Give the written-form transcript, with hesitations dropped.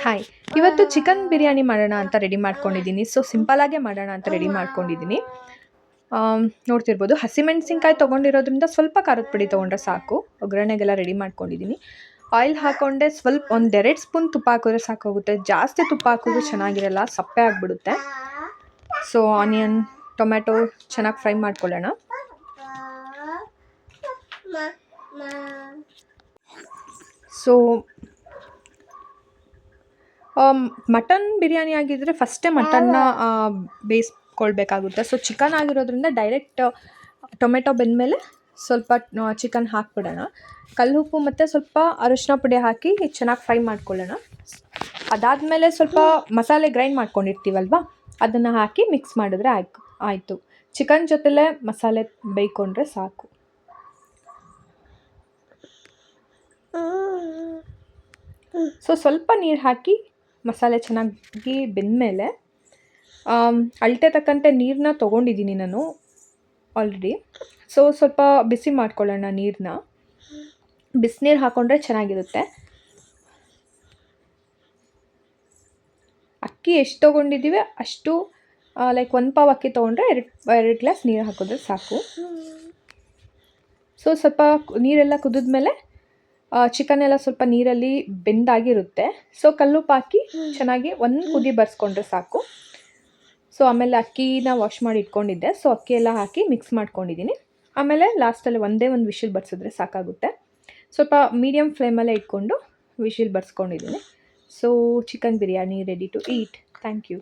Hi, ಇವತ್ತು chicken biryani ಮಾಡೋಣ ಅಂತ ರೆಡಿ ಮಾಡ್ಕೊಂಡಿದ್ದೀನಿ. ಸೊ ಸಿಂಪಲಾಗೇ ಮಾಡೋಣ ಅಂತ ರೆಡಿ ಮಾಡ್ಕೊಂಡಿದ್ದೀನಿ. ನೋಡ್ತಿರ್ಬೋದು, ಹಸಿಮೆಣಸಿನ್ಕಾಯಿ ತೊಗೊಂಡಿರೋದ್ರಿಂದ ಸ್ವಲ್ಪ ಖಾರದ ಪುಡಿ ತೊಗೊಂಡ್ರೆ ಸಾಕು. ಒಗ್ಗರಣೆಗೆಲ್ಲ ರೆಡಿ ಮಾಡ್ಕೊಂಡಿದ್ದೀನಿ. ಆಯಿಲ್ ಹಾಕ್ಕೊಂಡೆ, ಸ್ವಲ್ಪ 1-2 ಸ್ಪೂನ್ ತುಪ್ಪ ಹಾಕಿದ್ರೆ ಸಾಕಾಗುತ್ತೆ. ಜಾಸ್ತಿ ತುಪ್ಪ ಹಾಕಿದ್ರೆ ಚೆನ್ನಾಗಿರಲ್ಲ, ಸಪ್ಪೆ ಆಗಿಬಿಡುತ್ತೆ. ಸೊ ಆನಿಯನ್, ಟೊಮ್ಯಾಟೊ ಚೆನ್ನಾಗಿ ಫ್ರೈ ಮಾಡ್ಕೊಳ್ಳೋಣ. ಸೊ ಮಟನ್ ಬಿರಿಯಾನಿ ಆಗಿದ್ದರೆ ಫಸ್ಟೇ ಮಟನ್ನ ಬೇಯಿಸ್ಕೊಳ್ಬೇಕಾಗುತ್ತೆ. ಸೊ ಚಿಕನ್ ಆಗಿರೋದ್ರಿಂದ ಡೈರೆಕ್ಟ್ ಟೊಮೆಟೊ ಬೆಂದಮೇಲೆ ಸ್ವಲ್ಪ ಚಿಕನ್ ಹಾಕ್ಬಿಡೋಣ. ಕಲ್ಲುಪ್ಪು ಮತ್ತು ಸ್ವಲ್ಪ ಅರಿಶಿನ ಪುಡಿ ಹಾಕಿ ಚೆನ್ನಾಗಿ ಫ್ರೈ ಮಾಡ್ಕೊಳ್ಳೋಣ. ಅದಾದಮೇಲೆ ಸ್ವಲ್ಪ ಮಸಾಲೆ ಗ್ರೈಂಡ್ ಮಾಡ್ಕೊಂಡಿರ್ತೀವಲ್ವ, ಅದನ್ನು ಹಾಕಿ ಮಿಕ್ಸ್ ಮಾಡಿದ್ರೆ ಆಯಿತು. ಚಿಕನ್ ಜೊತೆಲೇ ಮಸಾಲೆ ಬೇಯ್ಕೊಂಡ್ರೆ ಸಾಕು. ಸೊ ಸ್ವಲ್ಪ ನೀರು ಹಾಕಿ ಮಸಾಲೆ ಚೆನ್ನಾಗಿ ಬೆಂದಮೇಲೆ ಅಳತೆ ತಕ್ಕಂತೆ ನೀರನ್ನ ತೊಗೊಂಡಿದ್ದೀನಿ ನಾನು ಆಲ್ರೆಡಿ. ಸೊ ಸ್ವಲ್ಪ ಬಿಸಿ ಮಾಡ್ಕೊಳ್ಳೋಣ ನೀರನ್ನ. ಬಿಸಿನೀರು ಹಾಕ್ಕೊಂಡ್ರೆ ಚೆನ್ನಾಗಿರುತ್ತೆ. ಅಕ್ಕಿ ಎಷ್ಟು ತೊಗೊಂಡಿದ್ದೀವಿ ಅಷ್ಟು, ಲೈಕ್ 1 ಪಾವ್ ಅಕ್ಕಿ ತೊಗೊಂಡ್ರೆ 2 ಗ್ಲಾಸ್ ನೀರು ಹಾಕಿದ್ರೆ ಸಾಕು. ಸೊ ಸ್ವಲ್ಪ ನೀರೆಲ್ಲ ಕುದಿದ್ಮೇಲೆ ಚಿಕನ್ ಎಲ್ಲ ಸ್ವಲ್ಪ ನೀರಲ್ಲಿ ಬೆಂದಾಗಿರುತ್ತೆ. ಸೊ ಕಲ್ಲುಪ್ಪು ಹಾಕಿ ಚೆನ್ನಾಗಿ 1 ಕುದಿ ಬರ್ಸ್ಕೊಂಡ್ರೆ ಸಾಕು. ಸೊ ಆಮೇಲೆ ಅಕ್ಕಿನ ವಾಶ್ ಮಾಡಿ ಇಟ್ಕೊಂಡಿದ್ದೆ. ಸೊ ಅಕ್ಕಿ ಎಲ್ಲ ಹಾಕಿ ಮಿಕ್ಸ್ ಮಾಡ್ಕೊಂಡಿದ್ದೀನಿ. ಆಮೇಲೆ ಲಾಸ್ಟಲ್ಲಿ ಒಂದೇ ಒಂದು ವಿಶಿಲ್ ಬರ್ಸಿದ್ರೆ ಸಾಕಾಗುತ್ತೆ. ಸ್ವಲ್ಪ ಮೀಡಿಯಮ್ ಫ್ಲೇಮಲ್ಲೇ ಇಟ್ಕೊಂಡು ವಿಶಿಲ್ ಬರ್ಸ್ಕೊಂಡಿದ್ದೀನಿ. So chicken biryani ready to eat. Thank you.